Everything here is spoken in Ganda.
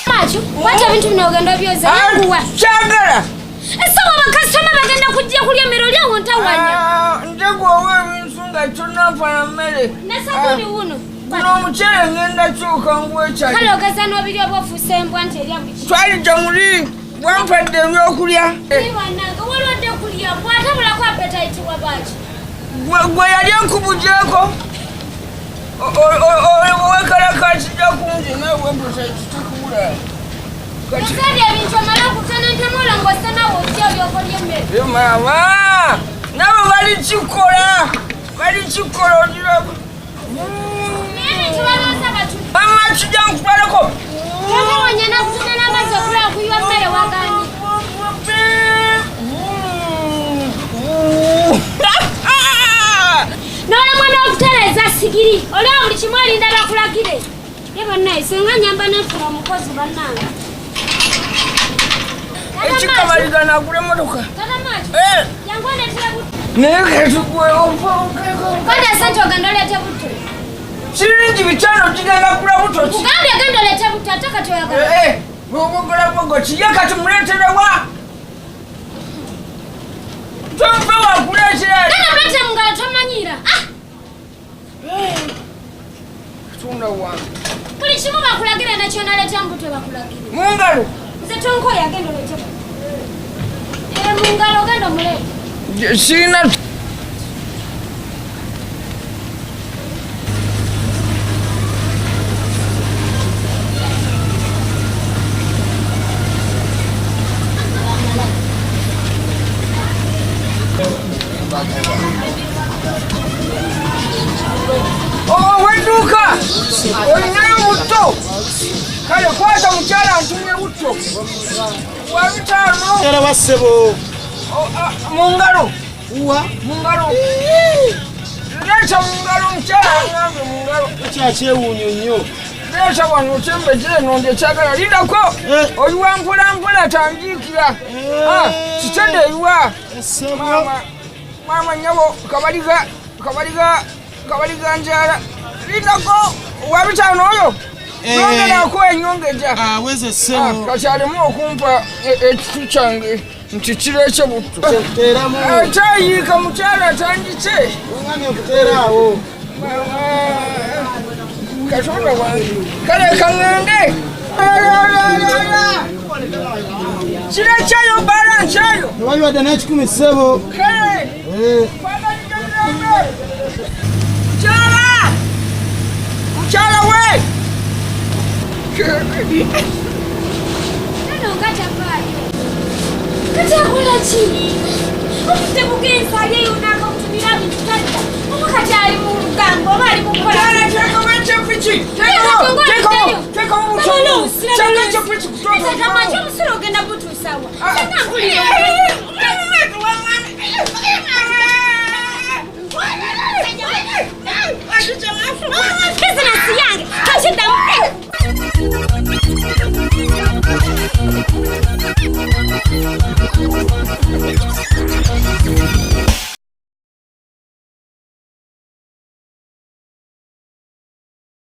Machu, wacha bintu bino ogenda byoza kuwa. Chagala. Ese wabakasoma bagenda kujja kulya mmere lya wontawanya. Ndego wewe nsunga chona pa mmere. Nasabuni wuno. Kuno muchere ngenda chuka ngwe chali. Kale ogazano biri obofuse embwa nti erya biki. Twali jamuli wampadde ebyokulya. Wananga walwadde kulya bwatabula kwa appetite wabachi. Gwe yali nkubujeko. Wekala kachija kunje nawe appetite tukubula. Kati ebintu amala kutana ntamola ngosana wojja byokolya mmere. Yo mama. Nabo bali chikola. Bali chikola ojirako. Nene chiwaloza batu. Mama chija nkupaleko. Kama wanyana kutana n'amazzi okulaba kuyiwa mmere wagani. Nola mwana okutereza sigiri. Olaba buli kimu alinda bakulagire. Ye bannaye senga nyamba nefuna omukozi bannange. Ekikamaliza nagula emotoka. Tata Machu. Yangu ondeetera butto. Naye ketukwe Kwata sente ogenda oleete butto. siringi bitano kigenda kula butto ki. Kugambye genda oleete butto ate kati oyagala. Bwogogola bwogoki ye kati muleeterewa. Tompe wakuleetera. Genda muleetere mu ngalo tomanyiira. Tunda wange. Buli kimu bakulagire nakyo naleeta mu butto bakulagire. Mu ngalo. Nze tonkoya agenda oleete butto. Mu ngalo ogenda omuleete. Sirina. Wenduka! Olinayo butto! Kale kwata mukyala antumye butto. Wabitaano. Era basebo. Mungalo. Uwa. Mungalo. Leeta mungalo mukyala angambe mungalo. Kyakyewuunyo nnyo. Leeta wano okyembejere nonde kyagala. Lindako. Oyiwa mpola mpola tanjiikira. Kitende eyiwa. Mama nyabo kabaliga njala. Lindako. Wabitaano oyo. Nongerako enyongeja. Weze sebo. Kakyalimu okumpa ekitu kyange nti kireekye butto. Atayiika mukyala atandise. Omwami okuteeraawo. Katonda wange. Kale kaŋŋende. Kirekyeyo balankyeyo. Tewali wadde n'ekikumi ssebo. Kale. Mukyala! Mukyala we! Nano nga tavaayo. Kati akola ki? Obudde bugenza alyeyo n'akakutumira bintu tadda. Oba kati ali mu lugambo oba ali mu kukola. Teekamu ekyepiki. Teekamu butono. Kyanga ekyepiki kutono. Tata Machu omusolo ogenda butuusawa. Kyanga mpulira.